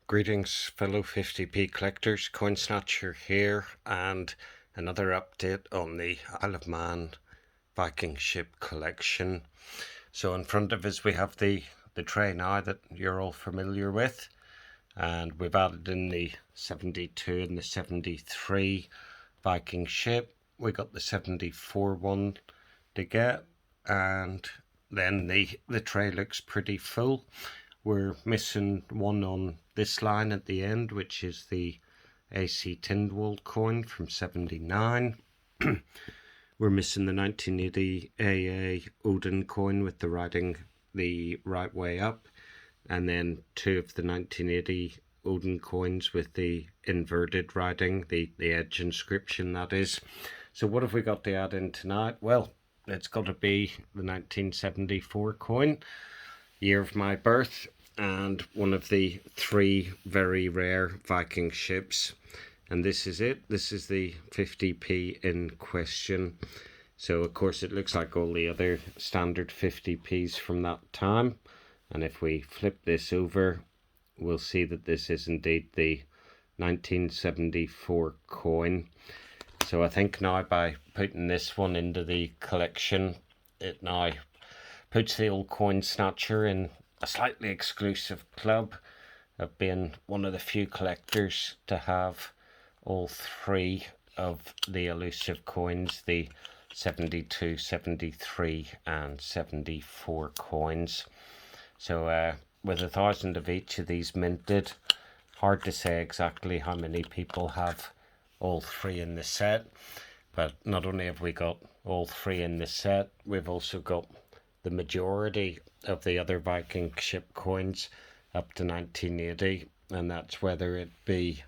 Greetings, fellow 50p collectors. Coin Snatcher here, and another update on the Isle of Man Viking ship collection. So in front of us we have the tray now that you're all familiar with, and we've added in the 72 and the 73 Viking ship. We got the 74 one to get, and then the tray looks pretty full. We're missing one on this line at the end, which is the AC Tindwall coin from 79. We're missing the 1980 AA Odin coin with the writing the right way up, and then two of the 1980 Odin coins with the inverted writing, the edge inscription, that is. So what have we got to add in tonight? Well, it's got to be the 1974 coin, year of my birth, and one of the three very rare Viking ships. And this is it. This is the 50p in question. So of course it looks like all the other standard 50p's from that time. And if we flip this over, we'll see that this is indeed the 1974 coin. So I think now by putting this one into the collection, it now puts the old Coin Snatcher in a slightly exclusive club of being one of the few collectors to have all three of the elusive coins, the 72, 73 and 74 coins. So with 1,000 of each of these minted, hard to say exactly how many people have all three in the set. But not only have we got all three in the set, we've also got the majority of the other Viking ship coins up to 1980, and that's whether it be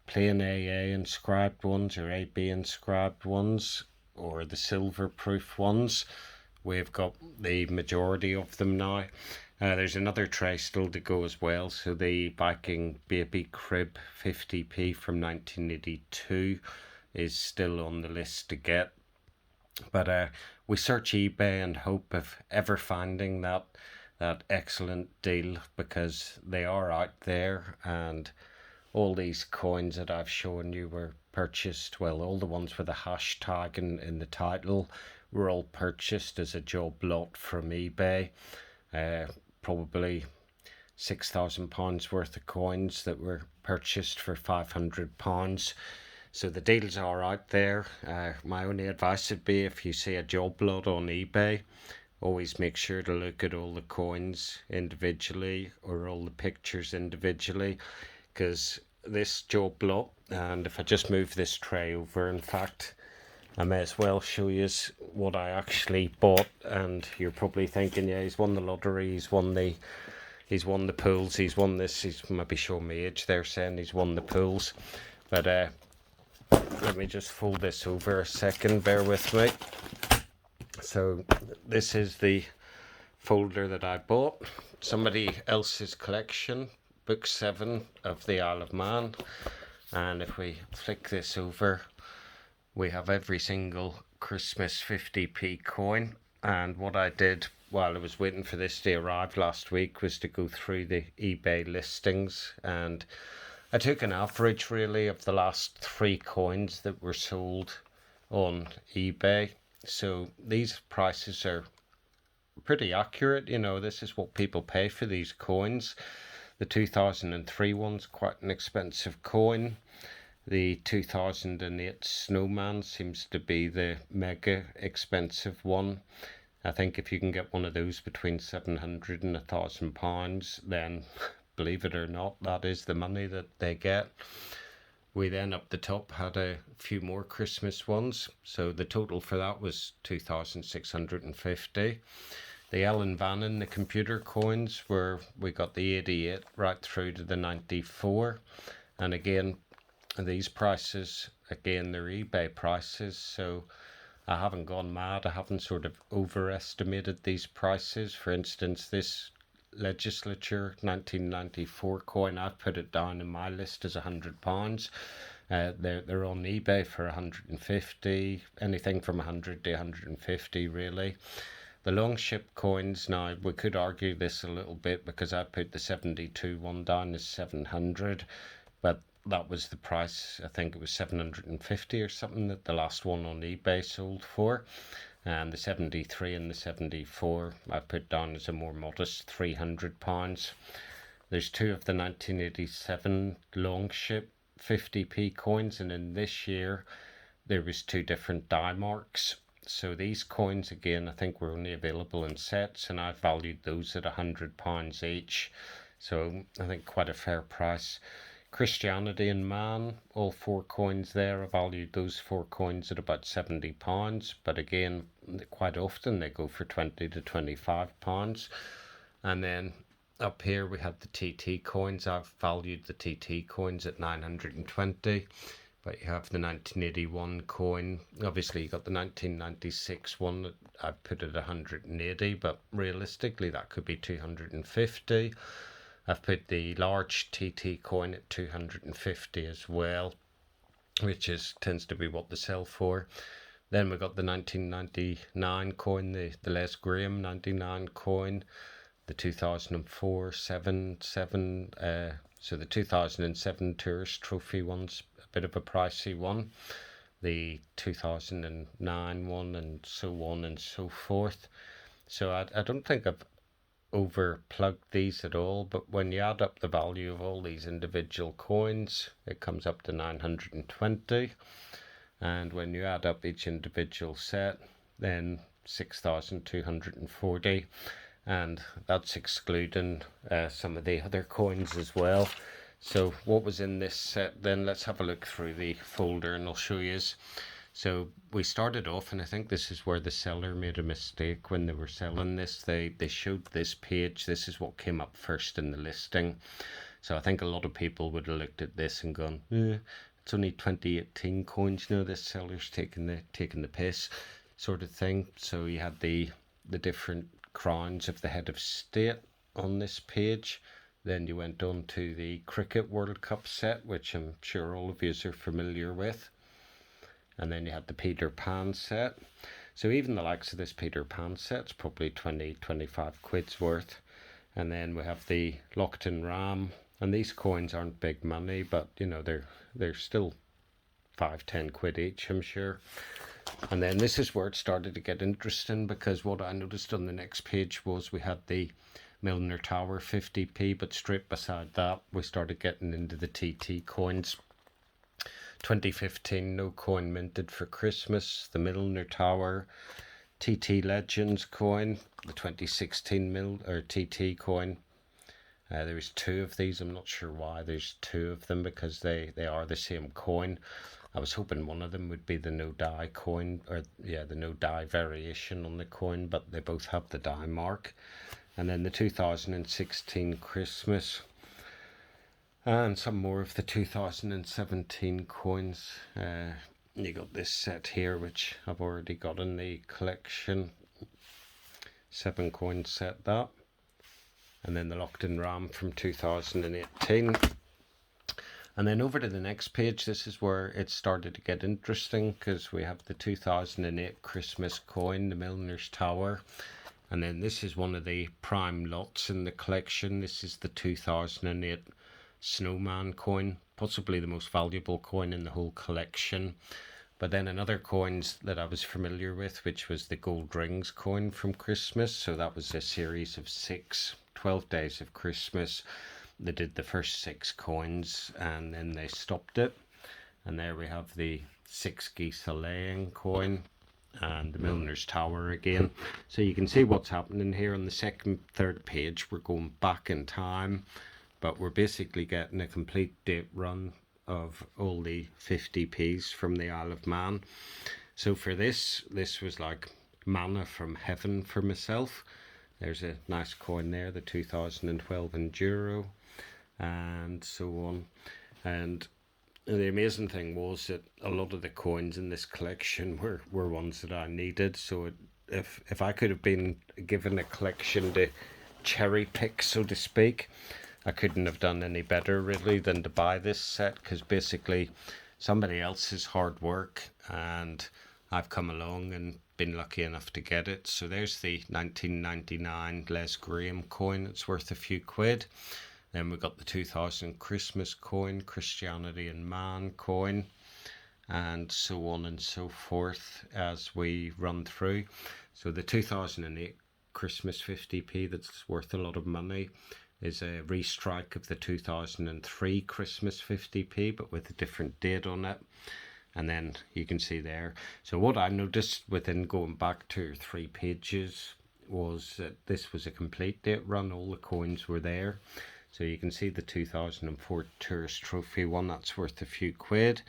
plain AA inscribed ones or AB inscribed ones or the silver proof ones. We've got the majority of them now. There's another tray still to go as well. So the Viking Baby Crib 50p from 1982 is still on the list to get. But we search eBay and hope of ever finding that excellent deal, because they are out there, and all these coins that I've shown you were purchased, well, all the ones with a hashtag in the title were all purchased as a job lot from eBay. Probably £6,000 worth of coins that were purchased for £500. So the deals are out there. My only advice would be, if you see a job lot on eBay, always make sure to look at all the coins individually or all the pictures individually, because this job lot, and if I just move this tray over, in fact, I may as well show you what I actually bought. And you're probably thinking, yeah, he's won the lottery, he's won the pools, he's won this, he's maybe showing me age there, saying he's won the pools. But let me just fold this over a second, bear with me. So this is the folder that I bought, somebody else's collection, book 7 of the Isle of Man. And if we flick this over, we have every single Christmas 50p coin. And what I did while I was waiting for this to arrive last week was to go through the eBay listings, and I took an average really of the last 3 coins that were sold on eBay. So these prices are pretty accurate. You know, this is what people pay for these coins. The 2003 one's quite an expensive coin. The 2008 Snowman seems to be the mega expensive one. I think if you can get one of those between £700 and £1,000, then believe it or not, that is the money that they get. We then up the top had a few more Christmas ones, so the total for that was 2,650. The Ellen Vannon, the computer coins, where we got the 88 right through to the 94. And again, these prices, again, they're eBay prices, so I haven't gone mad. I haven't sort of overestimated these prices. For instance, this Legislature 1994 coin, I've put it down in my list as £100. They're on eBay for 150, anything from 100 to 150 really. the longship coins, now we could argue this a little bit because I put the 72 one down as 700, but that was the price. I think it was 750 or something that the last one on eBay sold for. And the 73 and the 74 I put down as a more modest £300. There's two of the 1987 longship 50p coins, and in this year there was two different die marks. So these coins again I think were only available in sets, and I valued those at £100 each, so I think quite a fair price. Christianity and Man, all four coins there, I valued those four coins at about £70, but again quite often they go for £20 to £25. And then up here we have the TT coins. I've valued the TT coins at 920. But you have the 1981 coin. Obviously you got the 1996 one that I put at 180, but realistically that could be 250. I've put the large TT coin at 250 as well, which tends to be what they sell for. Then we got the 1999 coin, the Les Graham 99 coin, the 2004 7, so the 2007 Tourist Trophy one's a bit of a pricey one, the 2009 one, and so on and so forth. So I don't think I've overplugged these at all, but when you add up the value of all these individual coins, it comes up to 920, and when you add up each individual set, then 6,240, and that's excluding some of the other coins as well. So what was in this set then? Let's have a look through the folder and I'll show you. So we started off, and I think this is where the seller made a mistake when they were selling this. They showed this page. This is what came up first in the listing. So I think a lot of people would have looked at this and gone, it's only 2018 coins. You know, this seller's taking the piss, sort of thing. So you had the different crowns of the head of state on this page. Then you went on to the Cricket World Cup set, which I'm sure all of you are familiar with. And then you had the Peter Pan set. So even the likes of this Peter Pan set's probably 20-25 quid's worth. And then we have the Lockton Ram, and these coins aren't big money, but you know, they're still 5-10 quid each, I'm sure. And then this is where it started to get interesting, because what I noticed on the next page was we had the Milner Tower 50p, but straight beside that we started getting into the TT coins. 2015 no coin minted for Christmas, the Milner Tower, TT Legends coin, the 2016 TT coin. There's two of these. I'm not sure why there's two of them, because they are the same coin. I was hoping one of them would be the no die coin, or yeah, the no die variation on the coin, but they both have the die mark. And then the 2016 Christmas, and some more of the 2017 coins. You got this set here, which I've already got in the collection. 7 coin set, that. And then the Lockton Ram from 2018. And then over to the next page, this is where it started to get interesting, because we have the 2008 Christmas coin, the Milner's Tower. And then this is one of the prime lots in the collection. This is the 2008 Snowman Coin, possibly the most valuable coin in the whole collection. But then another coins that I was familiar with, which was the Gold Rings coin from Christmas. So that was a series of 12 days of Christmas. They did the first 6 coins and then they stopped it. And there we have the 6 geese a laying coin and the Milner's Tower again. So you can see what's happening here on the second, third page. We're going back in time, but we're basically getting a complete date run of all the 50p's from the Isle of Man. So for this was like manna from heaven for myself. There's a nice coin there, the 2012 Enduro, and so on. And the amazing thing was that a lot of the coins in this collection were ones that I needed. So if I could have been given a collection to cherry pick, so to speak, I couldn't have done any better really than to buy this set, because basically somebody else's hard work, and I've come along and been lucky enough to get it. So there's the 1999 Les Graham coin. It's worth a few quid. Then we got the 2000 Christmas coin, Christianity and Man coin, and so on and so forth as we run through. So the 2008 Christmas 50p that's worth a lot of money is a restrike of the 2003 Christmas 50p, but with a different date on it. And then you can see there. So what I noticed within going back 2 or 3 pages was that this was a complete date run. All the coins were there. So you can see the 2004 Tourist Trophy one, that's worth a few quid.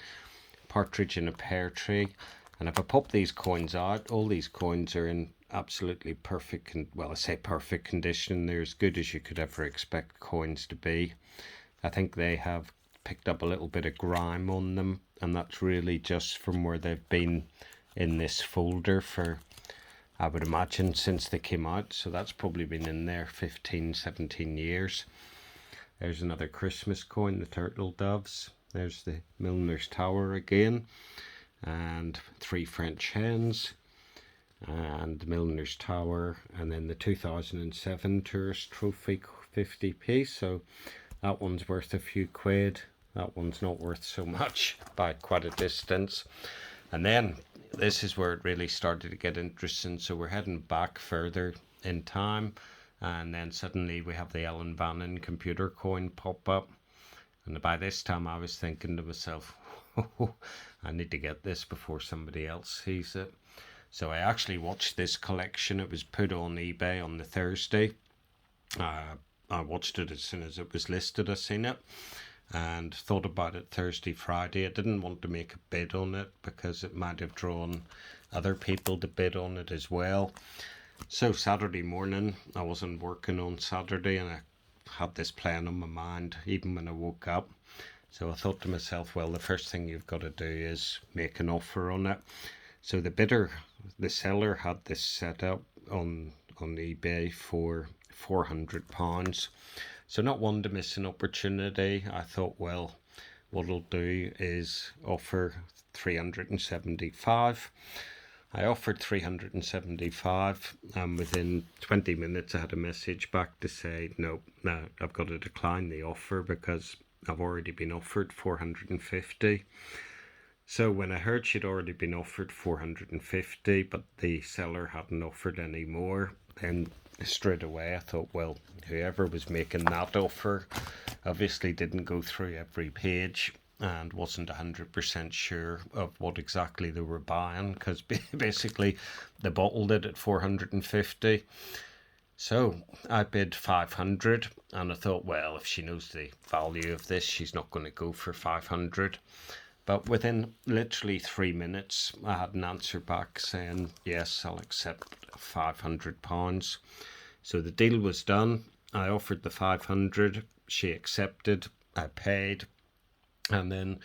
Partridge in a Pear Tree. And if I pop these coins out, all these coins are in absolutely perfect, well, I say perfect condition. They're as good as you could ever expect coins to be. I think they have picked up a little bit of grime on them, and that's really just from where they've been in this folder for, I would imagine, since they came out. So that's probably been in there 15, 17 years. There's another Christmas coin, the Turtle Doves. There's the Milner's Tower again, and 3 French hens, and the Milner's Tower, and then the 2007 Tourist Trophy 50p. So that one's worth a few quid. That one's not worth so much by quite a distance. And then this is where it really started to get interesting. So we're heading back further in time, and then suddenly we have the Ellen Bannon computer coin pop up. And by this time I was thinking to myself, oh, I need to get this before somebody else sees it. So I actually watched this collection. It was put on eBay on the Thursday. I watched it as soon as it was listed. I seen it and thought about it Thursday, Friday. I didn't want to make a bid on it because it might have drawn other people to bid on it as well. So Saturday morning, I wasn't working on Saturday, and I had this playing on my mind even when I woke up. So I thought to myself, well, the first thing you've got to do is make an offer on it. So the seller had this set up on eBay for £400. So not one to miss an opportunity. I thought, well, what I'll do is offer 375. I offered 375, and within 20 minutes I had a message back to say, no, I've got to decline the offer because I've already been offered 450. So when I heard she'd already been offered 450, but the seller hadn't offered any more, then straight away I thought, well, whoever was making that offer obviously didn't go through every page and wasn't 100% sure of what exactly they were buying, because basically they bottled it at 450. So I bid 500, and I thought, well, if she knows the value of this, she's not going to go for 500. But within literally 3 minutes, I had an answer back saying, yes, I'll accept £500. So the deal was done. I offered the 500, she accepted, I paid. And then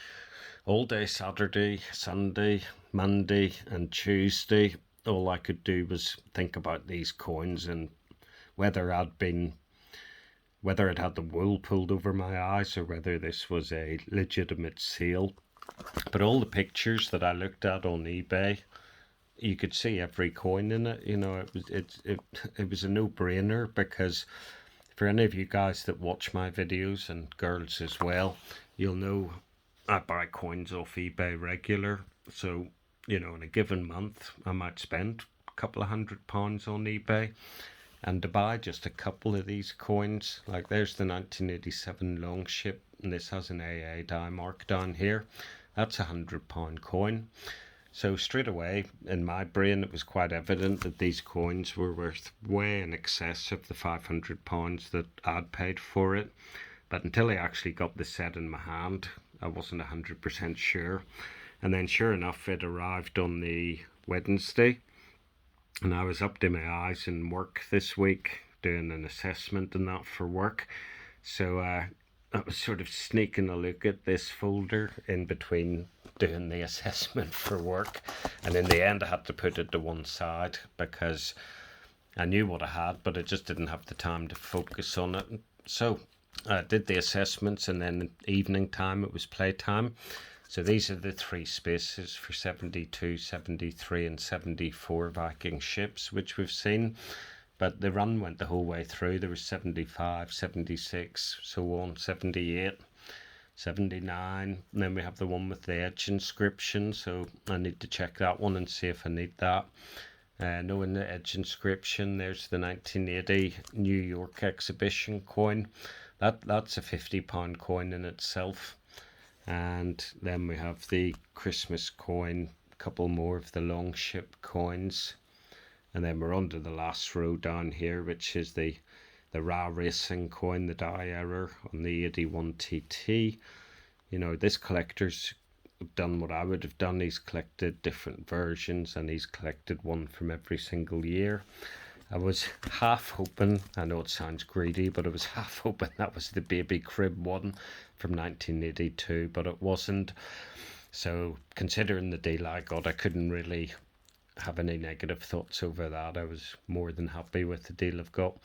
all day Saturday, Sunday, Monday and Tuesday, all I could do was think about these coins and whether it had the wool pulled over my eyes or whether this was a legitimate sale. But all the pictures that I looked at on eBay, you could see every coin in it. You know, it was a no-brainer, because for any of you guys that watch my videos, and girls as well, you'll know I buy coins off eBay regular. So, you know, in a given month, I might spend a couple of £100 on eBay. And to buy just a couple of these coins, like there's the 1987 Longship, and this has an AA die mark down here. That's a £100 coin. So straight away, in my brain, it was quite evident that these coins were worth way in excess of the £500 that I'd paid for it. But until I actually got the set in my hand, I wasn't 100% sure. And then sure enough, it arrived on the Wednesday. And I was up to my eyes in work this week, doing an assessment and that for work. So I was sort of sneaking a look at this folder in between doing the assessment for work. And in the end, I had to put it to one side because I knew what I had, but I just didn't have the time to focus on it. So I did the assessments, and then evening time, it was playtime. So these are the three spaces for 72, 73 and 74 Viking ships which we've seen. But the run went the whole way through. There was 75, 76, so on, 78, 79. And then we have the one with the edge inscription. So I need to check that one and see if I need that. Knowing the edge inscription, there's the 1980 New York exhibition coin. That's a £50 coin in itself. And then we have the Christmas coin, a couple more of the Longship coins. And then we're under the last row down here, which is the Ra Racing coin, the die error on the 81 TT. You know, this collector's done what I would have done. He's collected different versions and he's collected one from every single year. I was half hoping, I know it sounds greedy, but I was half hoping that was the baby crib one from 1982, but it wasn't. So considering the deal I got, I couldn't really have any negative thoughts over that. I was more than happy with the deal I've got.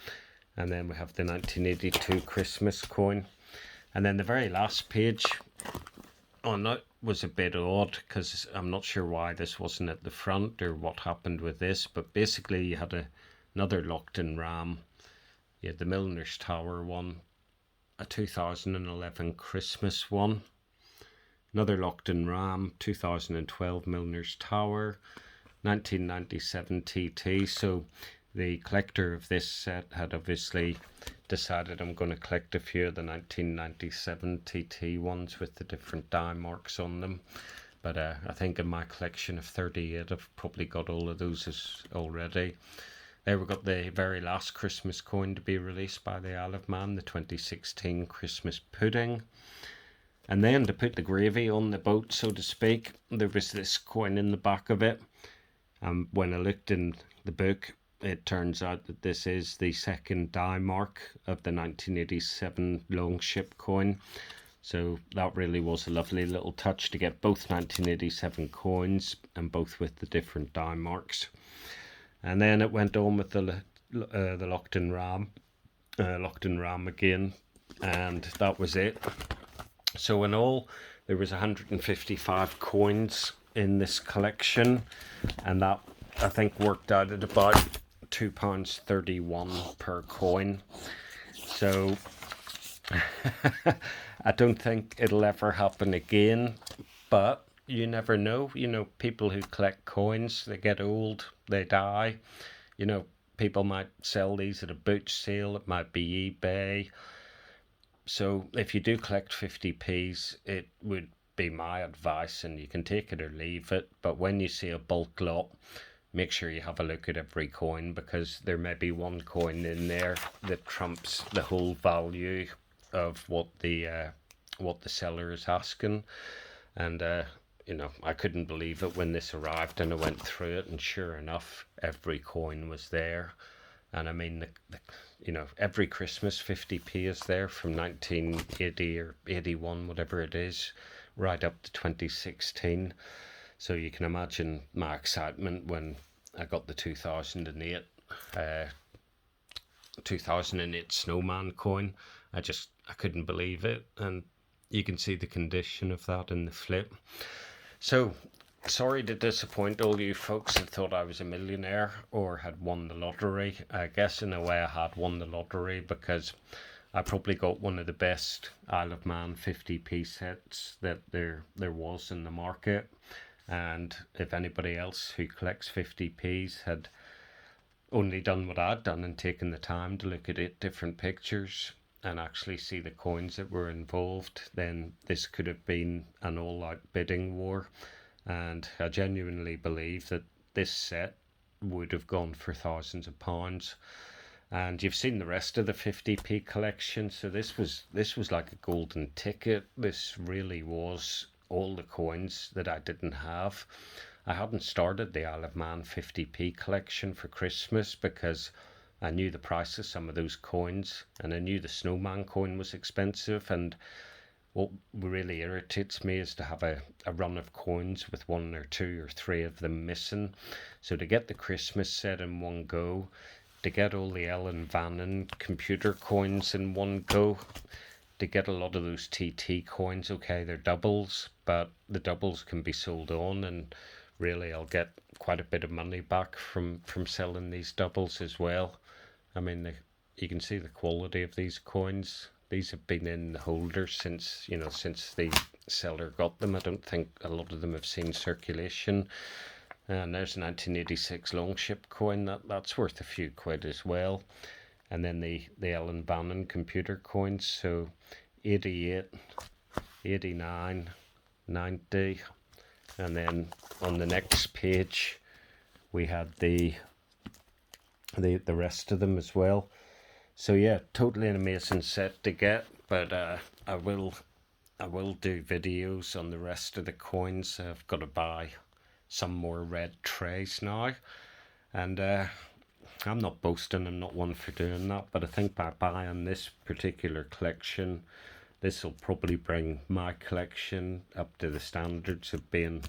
And then we have the 1982 Christmas coin. And then the very last page on it was a bit odd because I'm not sure why this wasn't at the front or what happened with this, but basically you had another locked-in ram. You had the Milner's Tower one, a 2011 Christmas one, another locked-in ram, 2012 Milner's Tower, 1997 TT. So the collector of this set had obviously decided I'm going to collect a few of the 1997 TT ones with the different die marks on them. But I think in my collection of 38 I've probably got all of those already. There we've got the very last Christmas coin to be released by the Isle of Man, the 2016 Christmas pudding. And then to put the gravy on the boat, so to speak, there was this coin in the back of it. When I looked in the book, it turns out that this is the second die mark of the 1987 Longship coin. So that really was a lovely little touch to get both 1987 coins and both with the different die marks. And then it went on with the locked-in ram again, and that was it. So in all, there was 155 coins in this collection, and that I think worked out at about £2.31 per coin. So I don't think it'll ever happen again, but you never know. You know, people who collect coins, they get old, they die. You know, people might sell these at a boot sale, it might be eBay. So if you do collect 50p's, it would be my advice, and you can take it or leave it, but when you see a bulk lot, make sure you have a look at every coin, because there may be one coin in there that trumps the whole value of what the seller is asking. And you know, I couldn't believe it when this arrived and I went through it, and sure enough, every coin was there. And I mean, you know, every Christmas 50p is there from 1980 or 81, whatever it is, right up to 2016. So you can imagine my excitement when I got the 2008 Snowman Coin. I couldn't believe it, and you can see the condition of that in the flip. So sorry to disappoint all you folks that thought I was a millionaire or had won the lottery. I guess in a way I had won the lottery, because I probably got one of the best Isle of Man 50p sets that there was in the market. And if anybody else who collects 50p's had only done what I'd done and taken the time to look at 8 different pictures and actually see the coins that were involved, then this could have been an all-out bidding war. And I genuinely believe that this set would have gone for thousands of pounds. And you've seen the rest of the 50p collection, so this was like a golden ticket. This really was all the coins that I didn't have. I hadn't started the Isle of Man 50p collection for Christmas because I knew the price of some of those coins, and I knew the Snowman Coin was expensive. And what really irritates me is to have a run of coins with 1 or 2 or 3 of them missing. So to get the Christmas set in one go, to get all the Ellen Vannon computer coins in one go, to get a lot of those TT coins, okay, they're doubles, but the doubles can be sold on, and really I'll get quite a bit of money back from selling these doubles as well. I mean, you can see the quality of these coins. These have been in the holder since, since the seller got them. I don't think a lot of them have seen circulation. And there's a 1986 Longship coin, that's worth a few quid as well. And then the Ellen Bannon computer coins, so 88, 89, 90. And then on the next page we had the rest of them as well. So yeah, totally an amazing set to get, but I will do videos on the rest of the coins. I've got to buy some more red trays now, and I'm not boasting, I'm not one for doing that, but I think by buying this particular collection, this will probably bring my collection up to the standards of being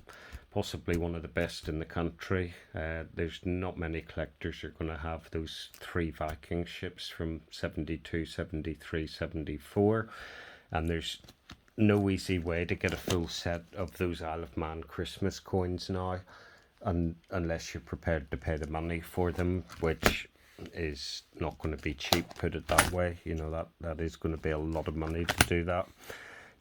possibly one of the best in the country. There's not many collectors are going to have those 3 Viking ships from 72, 73, 74, and there's no easy way to get a full set of those Isle of Man Christmas coins now, unless you're prepared to pay the money for them, which is not going to be cheap, put it that way. That is going to be a lot of money to do that.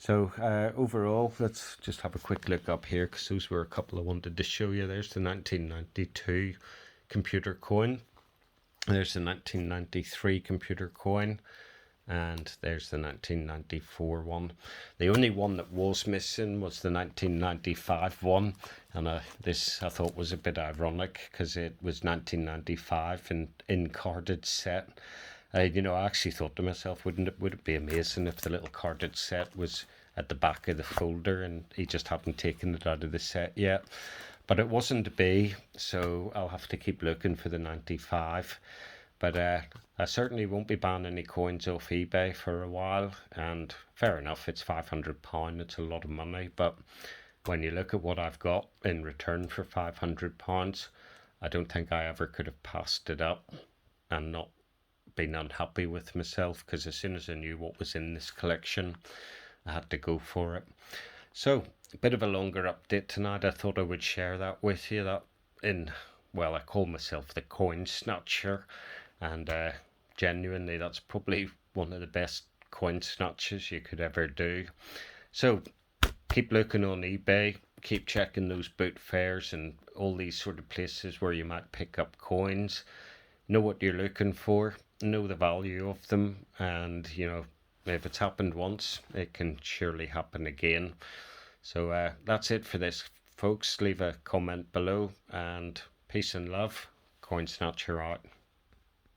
So overall, let's just have a quick look up here, because those were a couple I wanted to show you. There's the 1992 computer coin, there's the 1993 computer coin, and there's the 1994 one. The only one that was missing was the 1995 one, and this I thought was a bit ironic, because it was 1995 in carded set. I actually thought to myself, would it be amazing if the little carded set was at the back of the folder and he just hadn't taken it out of the set yet? But it wasn't to be, so I'll have to keep looking for the 95. But I certainly won't be buying any coins off eBay for a while, and fair enough, it's £500, it's a lot of money, but when you look at what I've got in return for £500, I don't think I ever could have passed it up and not been unhappy with myself, because as soon as I knew what was in this collection, I had to go for it. So a bit of a longer update tonight. I thought I would share that with you. I call myself the coin snatcher, and genuinely that's probably one of the best coin snatches you could ever do. So keep looking on eBay, keep checking those boot fairs and all these sort of places where you might pick up coins. Know what you're looking for, know the value of them, and if it's happened once, it can surely happen again. So that's it for this, folks. Leave a comment below, and peace and love. Coin Snatcher out.